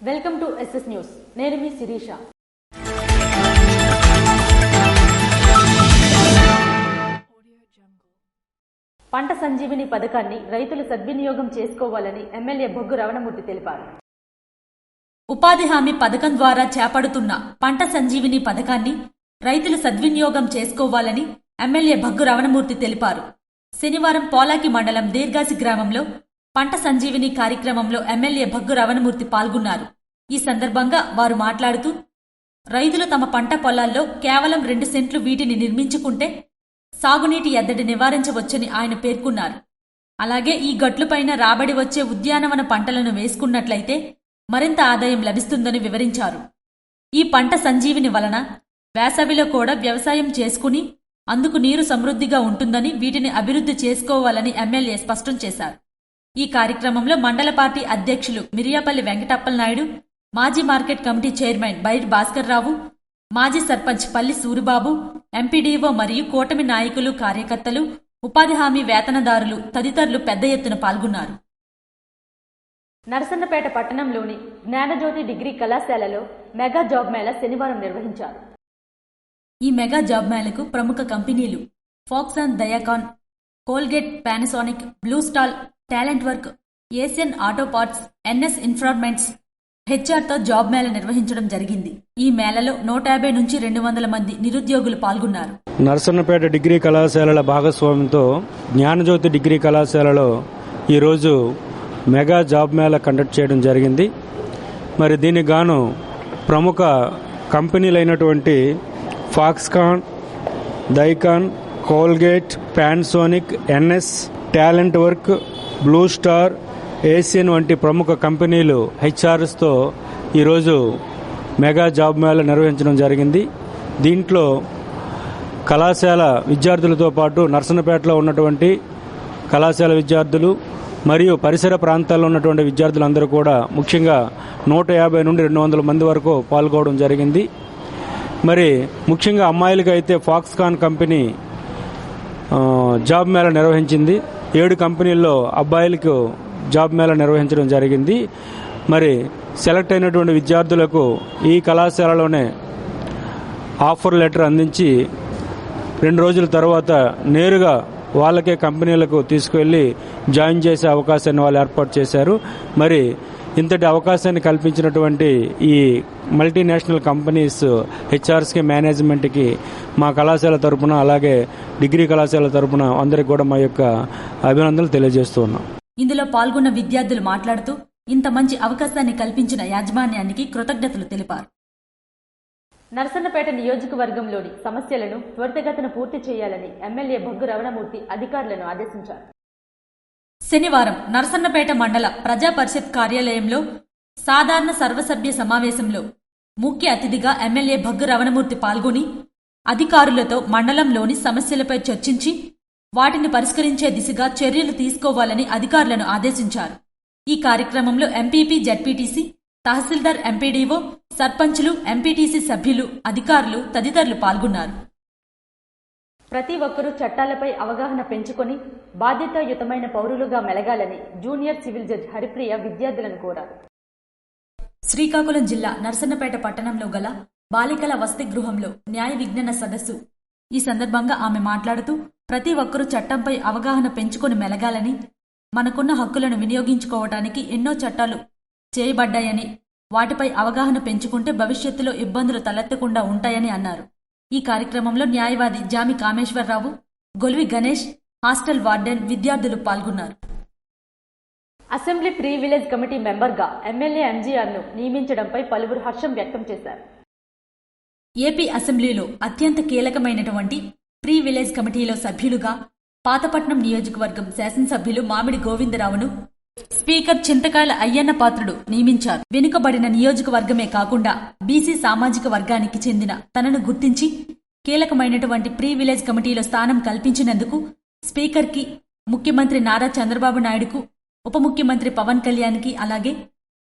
Welcome to SS news. నేను మీ శిరీష. పంట సంజీవిని పథకాన్ని రైతులు సద్వినియోగం చేసుకోవాలని ఎమ్మెల్యే బొగ్గు రమణమూర్తి తెలిపారు. ఉపాధి హామీ పథకం ద్వారా చేపడుతున్న పంట సంజీవిని పథకాన్ని రైతులు సద్వినియోగం చేసుకోవాలని ఎమ్మెల్యే బొగ్గు రమణమూర్తి తెలిపారు. శనివారం పోలాకి మండలం దీర్ఘాసి గ్రామంలో పంట సంజీవిని కార్యక్రమంలో ఎమ్మెల్యే బొగ్గు రమణమూర్తి పాల్గొన్నారు. ఈ సందర్భంగా వారు మాట్లాడుతూ, రైతులు తమ పంట పొలాల్లో కేవలం 2 సెంట్లు వీటిని నిర్మించుకుంటే సాగునీటి ఎద్దడి నివారించవచ్చని ఆయన పేర్కొన్నారు. అలాగే ఈ గట్లుపైన రాబడి వచ్చే ఉద్యానవన పంటలను వేసుకున్నట్లయితే మరింత ఆదాయం లభిస్తుందని వివరించారు. ఈ పంట సంజీవిని వలన వేసవిలో కూడా వ్యవసాయం చేసుకుని అందుకు నీరు సమృద్ధిగా ఉంటుందని, వీటిని అభివృద్ధి చేసుకోవాలని ఎమ్మెల్యే స్పష్టం చేశారు. ఈ కార్యక్రమంలో మండల పార్టీ అధ్యక్షులు మిరియాపల్లి వెంకటప్పలనాయుడు, మాజీ మార్కెట్ కమిటీ చైర్మన్ బైర్ భాస్కర్రావు, మాజీ సర్పంచ్ పల్లి సూరిబాబు, ఎంపీడీఓ మరియు కూటమి నాయకులు, కార్యకర్తలు, ఉపాధి హామీ వేతనదారులు తదితరులు పెద్ద ఎత్తున పాల్గొన్నారు. నరసన్నపేట పట్టణంలోని జ్ఞానజ్యోతి డిగ్రీ కళాశాలలో మెగా జాబ్ మేళా శనివారం నిర్వహించారు. ఈ మెగా జాబ్ మేళకు ప్రముఖ కంపెనీలు Foxconn, Daikin, Colgate, Panasonic, Blue Star, talent work, Asian auto parts, NS ఇన్ఫ్రాన్మెంట్స్, హెచ్ఆర్తో జాబ్ మేళా నిర్వహించడం జరిగింది. ఈ మేళలో 150 నుంచి 200 మంది నిరుద్యోగులు పాల్గొన్నారు. నరసన్నపేట డిగ్రీ కళాశాలల భాగస్వామ్యంతో జ్ఞానజ్యోతి డిగ్రీ కళాశాలలో ఈరోజు మెగా జాబ్ మేళా కండక్ట్ చేయడం జరిగింది. మరి దీనికి గాను ప్రముఖ కంపెనీలైనటువంటి Foxconn, Daikin, Colgate, Panasonic, NS, talent work, Blue Star, Asian వంటి ప్రముఖ కంపెనీలు హెచ్ఆర్స్తో ఈరోజు మెగా జాబ్ మేళా నిర్వహించడం జరిగింది. దీంట్లో కళాశాల విద్యార్థులతో పాటు నరసన్నపేటలో ఉన్నటువంటి కళాశాల విద్యార్థులు మరియు పరిసర ప్రాంతాల్లో ఉన్నటువంటి విద్యార్థులందరూ కూడా ముఖ్యంగా 150 నుండి 200 మంది వరకు పాల్గొనడం జరిగింది. మరి ముఖ్యంగా అమ్మాయిలకి అయితే ఫాక్స్కాన్ కంపెనీ జాబ్ మేళా నిర్వహించింది. 7 కంపెనీల్లో అబ్బాయిలకు జాబ్ మేళా నిర్వహించడం జరిగింది. మరి సెలెక్ట్ అయినటువంటి విద్యార్థులకు ఈ కళాశాలలోనే ఆఫర్ లెటర్ అందించి 2 రోజుల తర్వాత నేరుగా వాళ్ళకే కంపెనీలకు తీసుకువెళ్లి జాయిన్ చేసే అవకాశాన్ని వాళ్ళు ఏర్పాటు చేశారు. మరి ఇంతటి అవకాశాన్ని కల్పించినటువంటి ఈ మల్టీనేషనల్ కంపెనీస్ హెచ్ఆర్స్కి, మేనేజ్మెంట్కి మా కళాశాల తరపున, అలాగే డిగ్రీ కళాశాల తరపున అందరికి కూడా మా యొక్క అభినందనలు తెలియజేస్తూ ఉన్నాం. ఇందులో పాల్గొన్న విద్యార్థులు మాట్లాడుతూ, ఇంత మంచి అవకాశాన్ని కల్పించిన యాజమాన్యానికి కృతజ్ఞతలు తెలిపారు. నరసన్నపేట నియోజకవర్గంలోని సమస్యలను త్వరితగతిన పూర్తి చేయాలని ఎమ్మెల్యే బొగ్గు రమణమూర్తి అధికారులను ఆదేశించారు. శనివారం నరసన్నపేట మండల ప్రజా పరిషత్ కార్యాలయంలో సాధారణ సర్వసభ్య సమావేశంలో ముఖ్య అతిథిగా ఎమ్మెల్యే బొగ్గు రమణమూర్తి పాల్గొని అధికారులతో మండలంలోని సమస్యలపై చర్చించి వాటిని పరిష్కరించే దిశగా చర్యలు తీసుకోవాలని అధికారులను ఆదేశించారు. ఈ కార్యక్రమంలో ఎంపీపీ, జెడ్పీటీసీ, తహసీల్దార్, ఎంపీడీఓ, సర్పంచులు, ఎంపీటీసీ సభ్యులు, అధికారులు తదితరులు పాల్గొన్నారు. ప్రతి ఒక్కరూ చట్టాలపై అవగాహన పెంచుకొని బాధ్యతాయుతమైన పౌరులుగా మెలగాలని జూనియర్ సివిల్ జడ్జి హరిప్రియ విద్యార్థులను కోరారు. శ్రీకాకుళం జిల్లా నరసన్నపేట పట్టణంలో గల బాలికల వసతి గృహంలో న్యాయ విజ్ఞాన సదస్సు. ఈ సందర్భంగా ఆమె మాట్లాడుతూ, ప్రతి ఒక్కరూ చట్టంపై అవగాహన పెంచుకొని మెలగాలని, మనకున్న హక్కులను వినియోగించుకోవటానికి ఎన్నో చట్టాలు చేయబడ్డాయని, వాటిపై అవగాహన పెంచుకుంటే భవిష్యత్తులో ఇబ్బందులు తలెత్తకుండా ఉంటాయని అన్నారు. ఈ కార్యక్రమంలో న్యాయవాది జామి కామేశ్వరరావు, గొల్వి గణేష్, హాస్టల్ వార్డెన్, విద్యార్థులు పాల్గొన్నారు. అసెంబ్లీ ప్రీ విలేజ్ కమిటీ మెంబర్గా ఎమ్మెల్యే ఎంజీఆర్ను నియమించడంపై పలువురు హర్షం వ్యక్తం చేశారు. ఏపీ అసెంబ్లీలో అత్యంత కీలకమైనటువంటి ప్రీ విలేజ్ కమిటీలో సభ్యులుగా పాతపట్నం నియోజకవర్గం శాసనసభ్యులు మామిడి గోవిందరావును స్పీకర్ చింతకాయల అయ్యన్న పాత్రుడు నియమించారు. వెనుకబడిన నియోజకవర్గమే కాకుండా బీసీ సామాజిక వర్గానికి చెందిన తనను గుర్తించి కీలకమైనటువంటి ప్రీ విలేజ్ కమిటీలో స్థానం కల్పించినందుకు స్పీకర్కి, ముఖ్యమంత్రి నారా చంద్రబాబు నాయుడుకు, ఉప ముఖ్యమంత్రి పవన్ కళ్యాణ్కి, అలాగే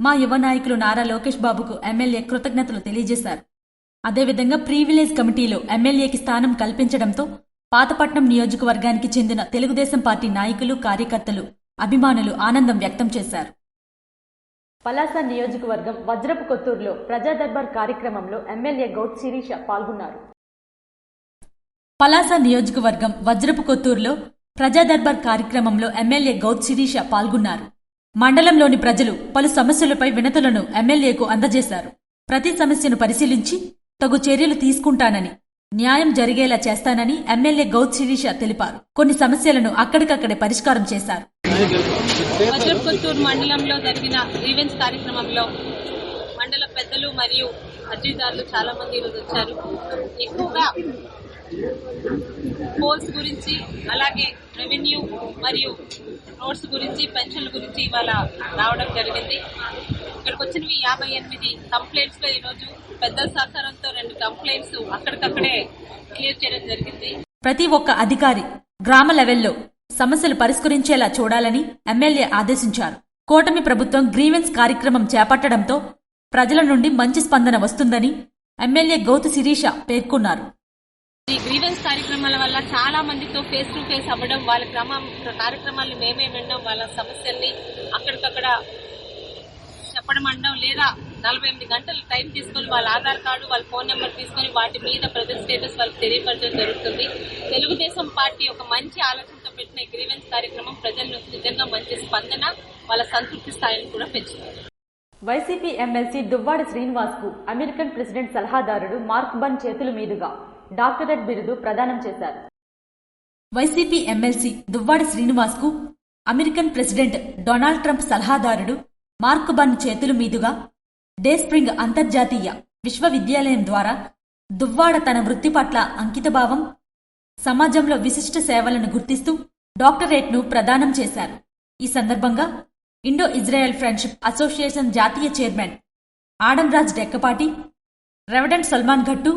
మా యువ నాయకులు నారా లోకేష్ బాబుకు ఎమ్మెల్యే కృతజ్ఞతలు తెలియజేశారు. అదేవిధంగా ప్రీ విలేజ్ కమిటీలో ఎమ్మెల్యేకి స్థానం కల్పించడంతో పాతపట్నం నియోజకవర్గానికి చెందిన తెలుగుదేశం పార్టీ నాయకులు, కార్యకర్తలు, అభిమానులు ఆనందం వ్యక్తం చేశారు. పలాస నియోజకవర్గం వజ్రపు కొత్తూరులో ప్రజా దర్బార్ కార్యక్రమంలో ఎమ్మెల్యే గౌడ్ శిరీష పాల్గొన్నారు. పలాస నియోజకవర్గం వజ్రపు కొత్తూరులో ప్రజా దర్బార్ కార్యక్రమంలో ఎమ్మెల్యే గౌడ్ శిరీష పాల్గొన్నారు. మండలంలోని ప్రజలు పలు సమస్యలపై వినతులను ఎమ్మెల్యేకు అందజేశారు. ప్రతి సమస్యను పరిశీలించి తగు చర్యలు తీసుకుంటానని, న్యాయం జరిగేలా చేస్తానని ఎమ్మెల్యే గౌడ్ శిరీష తెలిపారు. కొన్ని సమస్యలను అక్కడికక్కడే పరిష్కారం చేశారు. వజ్రపు కొత్తూరు మండలంలో జరిగిన గ్రీవెన్స్ కార్యక్రమంలో మండల పెద్దలు మరియు అర్జీదారులు చాలా మంది ఈరోజు వచ్చారు. ఎక్కువగా పోల్స్ గురించి, అలాగే రెవెన్యూ మరియు రోడ్స్ గురించి, పెన్షన్ల గురించి ఇవాళ రావడం జరిగింది. ఇక్కడికి వచ్చినవి 58 కంప్లైంట్స్ లో ఈరోజు పెద్దల సహకారంతో 2 కంప్లైంట్స్ అక్కడికక్కడే క్లియర్ చేయడం జరిగింది. ప్రతి ఒక్క అధికారి గ్రామ లెవెల్లో సమస్యలు పరిష్కరించేలా చూడాలని ఎమ్మెల్యే ఆదేశించారు. కూటమి ప్రభుత్వం గ్రీవెన్స్ కార్యక్రమం చేపట్టడంతో ప్రజల నుండి మంచి స్పందన వస్తుందని ఎమ్మెల్యే గౌతు శిరీష పేర్కొన్నారు. ఈ గ్రీవెన్స్ కార్యక్రమాల వల్ల చాలా మందితో ఫేస్ టు ఫేస్ అవ్వడం, వాళ్ళ కార్యక్రమాలను మేమే వినడం, వాళ్ళ సమస్యల్ని అక్కడికక్కడ చెప్పడం అనడం, లేదా 48 గంటలు టైం తీసుకుని వాళ్ళ ఆధార్ కార్డు, వాళ్ళ ఫోన్ నెంబర్ తీసుకుని వాటి మీద ప్రజెంట్ స్టేటస్ వాళ్ళకి తెలియపరచడం జరుగుతుంది. తెలుగుదేశం పార్టీ ఒక మంచి ఆలోచనతో పెట్టిన ఈ గ్రీవెన్స్ కార్యక్రమం ప్రజల నుంచి నిజంగా మంచి స్పందన, వాళ్ళ సంతృప్తి స్థాయిని కూడా పెంచుతుంది. వైసీపీ ఎమ్మెల్సీ దువ్వాడ శ్రీనివాస్ కు అమెరికన్ ప్రెసిడెంట్ సలహాదారుడు మార్క్ బన్ చేతుల మీదుగా డాక్టరేట్ బిరుదు ప్రదానం చేశారు. వైసీపీ ఎమ్మెల్సీ దువ్వాడ శ్రీనివాస్ కు అమెరికన్ ప్రెసిడెంట్ డొనాల్డ్ ట్రంప్ సలహాదారుడు మార్క్ బన్ చేతుల మీదుగా డే స్ప్రింగ్ అంతర్జాతీయ విశ్వవిద్యాలయం ద్వారా దువ్వాడ తన వృత్తి పట్ల అంకితభావం, సమాజంలో విశిష్ట సేవలను గుర్తిస్తూ డాక్టరేట్ను ప్రదానం చేశారు. ఈ సందర్భంగా ఇండో ఇజ్రాయెల్ ఫ్రెండ్షిప్ అసోసియేషన్ జాతీయ చైర్మన్ ఆడంరాజ్ డెక్కపాటి, రెవరెండ్ సల్మాన్ ఘట్టు,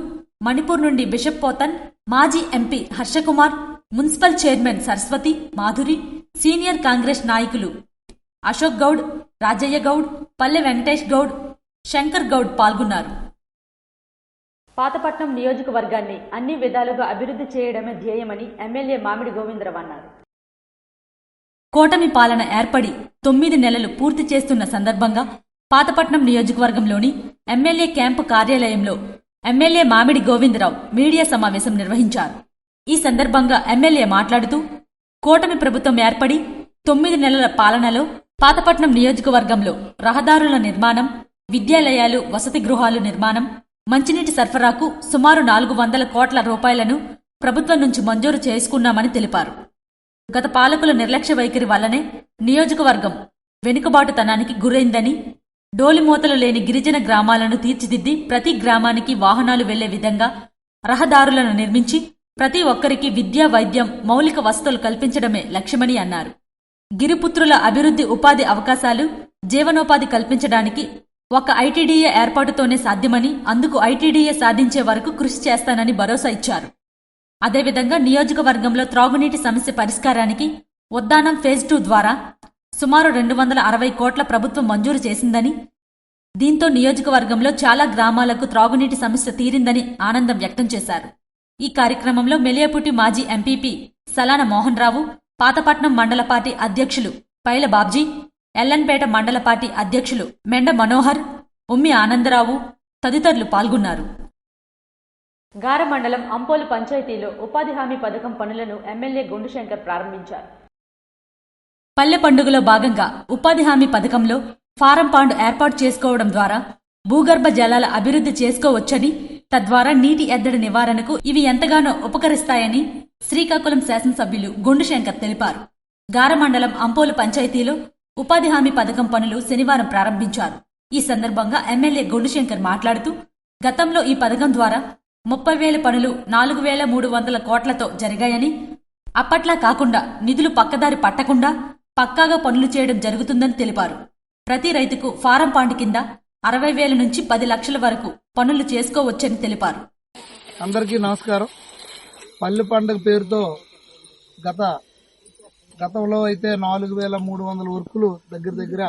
మణిపూర్ నుండి బిషప్ పోతన్, మాజీ MP Harsha Kumar, municipal chairman Saraswati Madhuri, senior Congress నాయకులు అశోక్ గౌడ్, రాజయ్య గౌడ్, పల్లె వెంకటేష్ గౌడ్, శంకర్ గౌడ్ పాల్గొన్నారు. పాతపట్నం నియోజకవర్గాన్ని అన్ని విధాలుగా అభివృద్ధి చేయడమే ధ్యేయమని ఎమ్మెల్యే మామిడి గోవిందరావు అన్నారు. కూటమి పాలన ఏర్పడి 9 నెలలు పూర్తి చేస్తున్న సందర్భంగా పాతపట్నం నియోజకవర్గంలోని ఎమ్మెల్యే క్యాంపు కార్యాలయంలో ఎమ్మెల్యే మామిడి గోవిందరావు మీడియా సమావేశం నిర్వహించారు. ఈ సందర్భంగా ఎమ్మెల్యే మాట్లాడుతూ, కూటమి ప్రభుత్వం ఏర్పడి 9 నెలల పాలనలో పాతపట్నం నియోజకవర్గంలో రహదారుల నిర్మాణం, విద్యాలయాలు, వసతి గృహాలు నిర్మాణం, మంచినీటి సరఫరాకు సుమారు 400 కోట్ల రూపాయలను ప్రభుత్వం నుంచి మంజూరు చేసుకున్నామని తెలిపారు. గత పాలకుల నిర్లక్ష్య వైఖరి వల్లనే నియోజకవర్గం వెనుకబాటుతనానికి గురైందని, డోలిమూతలు లేని గిరిజన గ్రామాలను తీర్చిదిద్ది ప్రతి గ్రామానికి వాహనాలు వెళ్లే విధంగా రహదారులను నిర్మించి ప్రతి ఒక్కరికి విద్యా, వైద్యం, మౌలిక వసతులు కల్పించడమే లక్ష్యమని అన్నారు. గిరిపుత్రుల అభివృద్ధి, ఉపాధి అవకాశాలు, జీవనోపాధి కల్పించడానికి ఒక ఐటీడీఏ ఏర్పాటుతోనే సాధ్యమని, అందుకు ఐటీడీఏ సాధించే వరకు కృషి చేస్తానని భరోసా ఇచ్చారు. అదేవిధంగా నియోజకవర్గంలో త్రాగునీటి సమస్య పరిష్కారానికి ఉద్దానం ఫేజ్ 2 ద్వారా సుమారు 260 కోట్ల ప్రభుత్వం మంజూరు చేసిందని, దీంతో నియోజకవర్గంలో చాలా గ్రామాలకు త్రాగునీటి సమస్య తీరిందని ఆనందం వ్యక్తం చేశారు. ఈ కార్యక్రమంలో మెలియాపుటి మాజీ ఎంపీపీ సలాన మోహన్ రావు, పాతపట్నం మండల పార్టీ అధ్యక్షులు పైల బాబ్జీ, ఎల్లన్పేట మండల పార్టీ అధ్యక్షులు మెండ మనోహర్, ఉమ్మి ఆనందరావు తదితరులు పాల్గొన్నారు. గార మండలం అంపోలు పంచాయతీలో ఉపాధి హామీ పథకం పనులను ఎమ్మెల్యే గుండుశంకర్ ప్రారంభించారు. పల్లె పండుగలో భాగంగా ఉపాధి హామీ పథకంలో ఫారం పాండ్ ఏర్పాటు చేసుకోవడం ద్వారా భూగర్భ జలాల అభివృద్ధి చేసుకోవచ్చని, తద్వారా నీటి ఎద్దడి నివారణకు ఇవి ఎంతగానో ఉపకరిస్తాయని శ్రీకాకుళం శాసనసభ్యులు గుండుశంకర్ తెలిపారు. గార మండలం అంపోలు పంచాయతీలో ఉపాధి హామీ పథకం పనులు శనివారం ప్రారంభించారు. ఈ సందర్భంగా ఎమ్మెల్యే గుండుశంకర్ మాట్లాడుతూ, గతంలో ఈ పథకం ద్వారా 30,000 పనులు 4,300 కోట్లతో జరిగాయని, అప్పట్లా కాకుండా నిధులు పక్కదారి పట్టకుండా పక్కాగా పనులు చేయడం జరుగుతుందని తెలిపారు. ప్రతి రైతుకు ఫారం పాండ్ కింద 60,000 నుంచి 10 లక్షల వరకు పనులు చేసుకోవచ్చని తెలిపారు. అందరికీ నమస్కారం. పల్లె పండుగ పేరుతో గతంలో అయితే 4,300 వర్కులు దగ్గర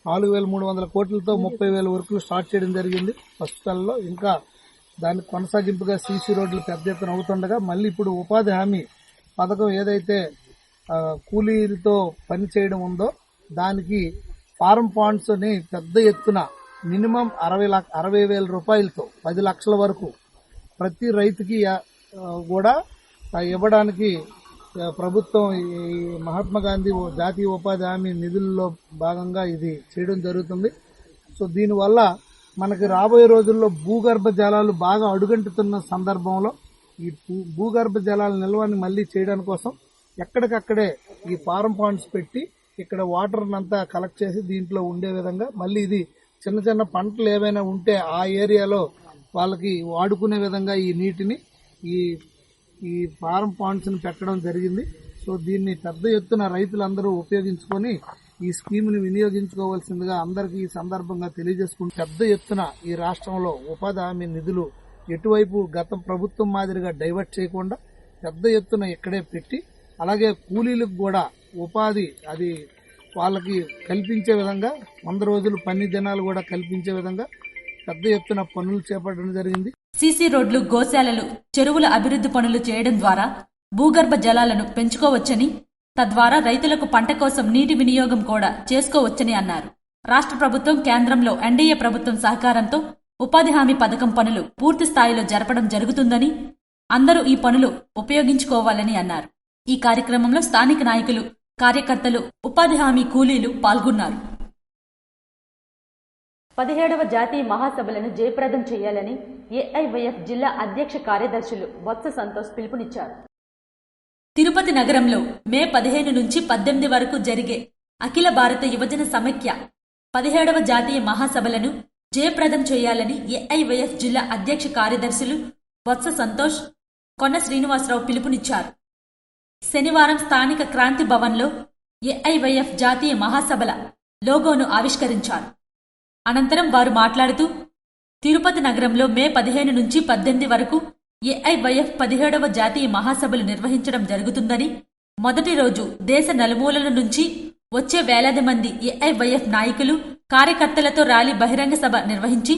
4,300 కోట్లతో 30,000 వర్కులు స్టార్ట్ చేయడం జరిగింది. ప్రస్తుతాల్లో ఇంకా దానికి కొనసాగింపుగా సీసీ రోడ్లు పెద్ద ఎత్తున అవుతుండగా, మళ్ళీ ఇప్పుడు ఉపాధి హామీ పథకం ఏదైతే కూలీలతో పని చేయడం ఉందో దానికి ఫారం పాండ్స్ ని పెద్ద ఎత్తున మినిమం 60,000 రూపాయలతో 10 లక్షల వరకు ప్రతి రైతుకి కూడా ఇవ్వడానికి ప్రభుత్వం ఈ మహాత్మా గాంధీ జాతీయ ఉపాధి హామీ నిధుల్లో భాగంగా ఇది చేయడం జరుగుతుంది. సో దీనివల్ల మనకి రాబోయే రోజుల్లో భూగర్భ జలాలు బాగా అడుగంటుతున్న సందర్భంలో ఈ భూగర్భ జలాల నిల్వని మళ్లీ చేయడం కోసం ఎక్కడికక్కడే ఈ ఫారం పాండ్స్ పెట్టి ఇక్కడ వాటర్ అంతా కలెక్ట్ చేసి దీంట్లో ఉండే విధంగా మళ్ళీ ఇది చిన్న చిన్న పంటలు ఏవైనా ఉంటే ఆ ఏరియాలో వాళ్ళకి వాడుకునే విధంగా ఈ నీటిని ఈ ఫారం పాండ్స్ ని పెట్టడం జరిగింది. సో దీన్ని పెద్ద ఎత్తున రైతులందరూ ఉపయోగించుకొని ఈ స్కీమ్ ని వినియోగించుకోవాల్సిందిగా అందరికీ ఈ సందర్భంగా తెలియజేసుకుంటూ పెద్ద ఎత్తున ఈ రాష్ట్రంలో ఉపాధి హామీ నిధులు ఎటువైపు గత ప్రభుత్వం మాదిరిగా డైవర్ట్ చేయకుండా పెద్ద ఎత్తున ఇక్కడే పెట్టి అలాగే కూలీలకు కూడా ఉపాధి అది వాళ్ళకి కల్పించే విధంగా 100 రోజులు పని దినాలు కూడా కల్పించే విధంగా పెద్ద ఎత్తున పనులు చేపట్టడం జరిగింది. సీసీ రోడ్లు, గోశాలలు, చెరువుల అభివృద్ధి పనులు చేయడం ద్వారా భూగర్భ జలాలను పెంచుకోవచ్చని, తద్వారా రైతులకు పంట కోసం నీటి వినియోగం కూడా చేసుకోవచ్చని అన్నారు. రాష్ట్ర ప్రభుత్వం, కేంద్రంలో ఎన్డీఏ ప్రభుత్వం సహకారంతో ఉపాధి హామీ పథకం పనులు పూర్తి స్థాయిలో జరపడం జరుగుతుందని, అందరూ ఈ పనులు ఉపయోగించుకోవాలని అన్నారు. ఈ కార్యక్రమంలో స్థానిక నాయకులు, కార్యకర్తలు, ఉపాధి హామీ కూలీలు పాల్గొన్నారు. 17వ జాతీయ మహాసభలను జయప్రదం చేయాలని ఏఐవైఎఫ్ జిల్లా అధ్యక్ష కార్యదర్శులు బొత్స సంతోష్ పిలుపునిచ్చారు. తిరుపతి నగరంలో మే 15 నుంచి 18 వరకు జరిగే అఖిల భారత యువజన సమైక్య 17వ జాతీయ మహాసభలను జయప్రదం చేయాలని ఏఐవైఎఫ్ జిల్లా అధ్యక్ష కార్యదర్శులు బొత్స సంతోష్, కొన్న శ్రీనివాసరావు పిలుపునిచ్చారు. శనివారం స్థానిక క్రాంతి భవన్లో ఏఐవైఎఫ్ జాతీయ మహాసభల లోగోను ఆవిష్కరించారు. అనంతరం వారు మాట్లాడుతూ, తిరుపతి నగరంలో మే 15 నుంచి 18 వరకు ఏఐవైఎఫ్ 17వ జాతీయ మహాసభలు నిర్వహించడం జరుగుతుందని, మొదటి రోజు దేశ నలుమూలల నుంచి వచ్చే వేలాది మంది ఏఐవైఎఫ్ నాయకులు, కార్యకర్తలతో ర్యాలీ బహిరంగ సభ నిర్వహించి,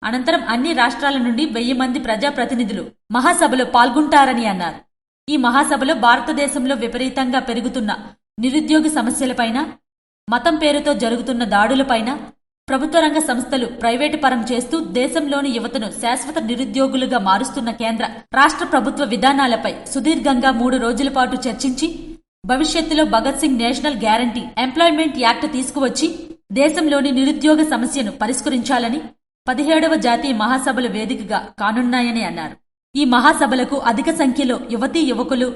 అనంతరం అన్ని రాష్ట్రాల నుండి 1000 మంది ప్రజాప్రతినిధులు మహాసభలో పాల్గొంటారని అన్నారు. ఈ మహాసభలో భారతదేశంలో విపరీతంగా పెరుగుతున్న నిరుద్యోగ సమస్యలపైన, మతం పేరుతో జరుగుతున్న దాడులపైన, ప్రభుత్వ రంగ సంస్థలు ప్రైవేటు పరం చేస్తూ దేశంలోని యువతను శాశ్వత నిరుద్యోగులుగా మారుస్తున్న కేంద్ర, రాష్ట్ర ప్రభుత్వ విధానాలపై సుదీర్ఘంగా 3 రోజుల పాటు చర్చించి, భవిష్యత్తులో Bhagat Singh national guarantee employment act తీసుకువచ్చి దేశంలోని నిరుద్యోగ సమస్యను పరిష్కరించాలని 17వ జాతీయ మహాసభల వేదికగా కానున్నాయని అన్నారు. ఈ మహాసభలకు అధిక సంఖ్యలో యువతీ యువకులు,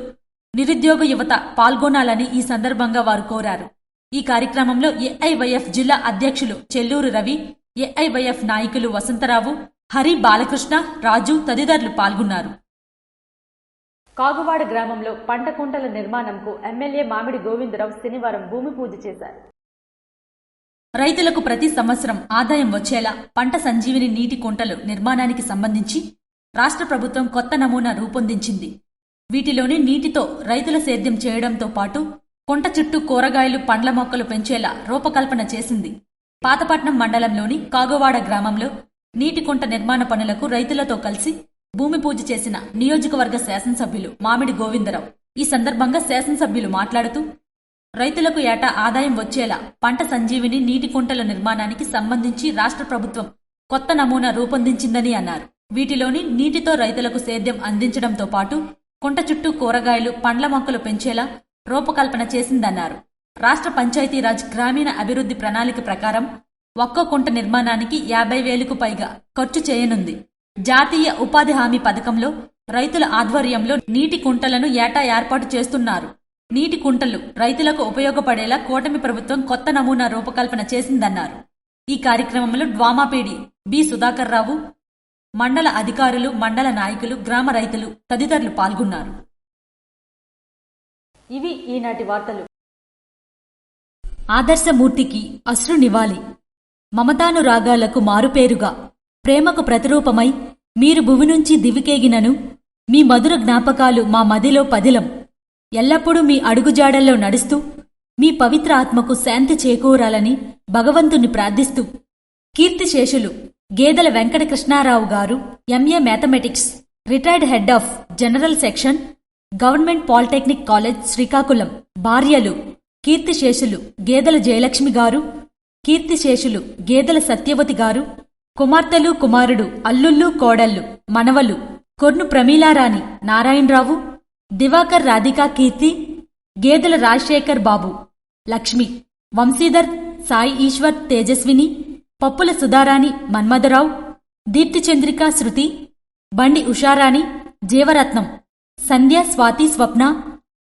నిరుద్యోగ యువత పాల్గొనాలని ఈ సందర్భంగా వారు కోరారు. ఈ కార్యక్రమంలో ఏఐవైఎఫ్ జిల్లా అధ్యక్షులు చెల్లూరు రవి, ఏఐవైఎఫ్ నాయకులు వసంతరావు, హరి, బాలకృష్ణ, రాజు తదితరులు పాల్గొన్నారు. కాగువాడ గ్రామంలో పంట కుంటల నిర్మాణంకు ఎమ్మెల్యే మామిడి గోవిందరావు శనివారం భూమి పూజ చేశారు. రైతులకు ప్రతి సంవత్సరం ఆదాయం వచ్చేలా పంట సంజీవిని నీటి కుంటలు నిర్మాణానికి సంబంధించి రాష్ట్ర ప్రభుత్వం కొత్త నమూనా రూపొందించింది. వీటిలోని నీటితో రైతుల సేద్యం చేయడంతో పాటు కుంట చుట్టూ కూరగాయలు, పండ్ల మొక్కలు పెంచేలా రూపకల్పన చేసింది. పాతపట్నం మండలంలోని కాగువాడ గ్రామంలో నీటి కుంట నిర్మాణ పనులకు రైతులతో కలిసి భూమి పూజ చేసిన నియోజకవర్గ శాసనసభ్యులు మామిడి గోవిందరావు. ఈ సందర్భంగా శాసనసభ్యులు మాట్లాడుతూ, రైతులకు ఏటా ఆదాయం వచ్చేలా పంట సంజీవిని నీటి కుంటల నిర్మాణానికి సంబంధించి రాష్ట్ర ప్రభుత్వం కొత్త నమూనా రూపొందించిందని అన్నారు. వీటిలోని నీటితో రైతులకు సేద్యం అందించడంతో పాటు కుంట చుట్టూ కూరగాయలు, పండ్ల మొక్కలు పెంచేలా రూపకల్పన చేసిందన్నారు. రాష్ట్ర పంచాయతీరాజ్ గ్రామీణ అభివృద్ధి ప్రణాళిక ప్రకారం ఒక్కో కుంట నిర్మాణానికి 50,000కు పైగా ఖర్చు చేయనుంది. జాతీయ ఉపాధి హామీ పథకంలో రైతుల ఆధ్వర్యంలో నీటి కుంటలను ఏటా ఏర్పాటు చేస్తున్నారు. నీటి కుంటలు రైతులకు ఉపయోగపడేలా కూటమి ప్రభుత్వం కొత్త నమూనా రూపకల్పన చేసిందన్నారు. ఈ కార్యక్రమంలో డ్వామాపేడి బి సుధాకర్ రావు, మండల అధికారులు, మండల నాయకులు, గ్రామ రైతులు తదితరులు పాల్గొన్నారు. ఇవి ఈనాటి వార్తలు. ఆదర్శమూర్తికి అశ్రు నివాళి. మమతానురాగాలకు మారుపేరుగా, ప్రేమకు ప్రతిరూపమై మీరు భువి నుంచి దివికేగినను మీ మధుర జ్ఞాపకాలు మా మదిలో పదిలం. ఎల్లప్పుడూ మీ అడుగుజాడల్లో నడుస్తూ మీ పవిత్ర ఆత్మకు శాంతి చేకూరాలని భగవంతుణ్ణి ప్రార్థిస్తూ కీర్తిశేషులు గేదెల వెంకట కృష్ణారావు గారు, MA mathematics, retired head of general section, government polytechnic college Srikakulam భార్యలు కీర్తిశేషులు గేదెల జయలక్ష్మి గారు, కీర్తిశేషులు గేదెల సత్యవతి గారు, కుమార్తెలు కుమారుడు అల్లుళ్ళు కోడళ్ళు మనవలు కొర్ను ప్రమీలారాణి, నారాయణరావు, దివాకర్ రాధికా కీర్తి, గేదెల రాజశేఖర్ బాబు, లక్ష్మి, వంశీధర్, సాయి ఈశ్వర్, తేజస్విని, పప్పుల సుధారాణి, మన్మథరావు, దీప్తిచంద్రిక, శృతి, బండి ఉషారాణి, జీవరత్నం, సంధ్య, స్వాతి, స్వప్న,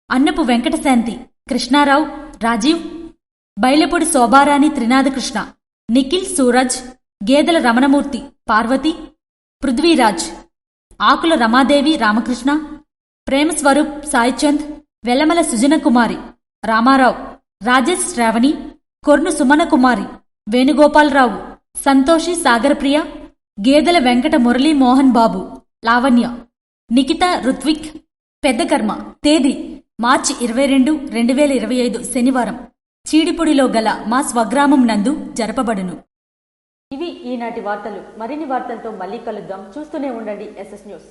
అన్నపు వెంకటశాంతి, కృష్ణారావు, రాజీవ్, బైలపొడి శోభారాణి, త్రినాథకృష్ణ, నిఖిల్, సూరజ్, గేదెల రమణమూర్తి, పార్వతి, పృథ్వీరాజ్, ఆకుల రమాదేవి, రామకృష్ణ, ప్రేమస్వరూప్, సాయిచంద్, వెలమల సుజనకుమారి, రామారావు, రాజేష్, శ్రావణి, కొర్ను సుమనకుమారి, వేణుగోపాలరావు, సంతోషి, సాగరప్రియ, గేదెల వెంకట మురళీ మోహన్ బాబు, లావణ్య, నిఖిత, రుత్విక్. పెద్దకర్మ తేదీ మార్చి 22, 2025 శనివారం చీడిపొడిలో గల మా స్వగ్రామం నందు జరపబడును. ఇవి ఈనాటి వార్తలు. మరిన్ని వార్తలతో మళ్ళీ కలుద్దాం. చూస్తూనే ఉండండి SS న్యూస్.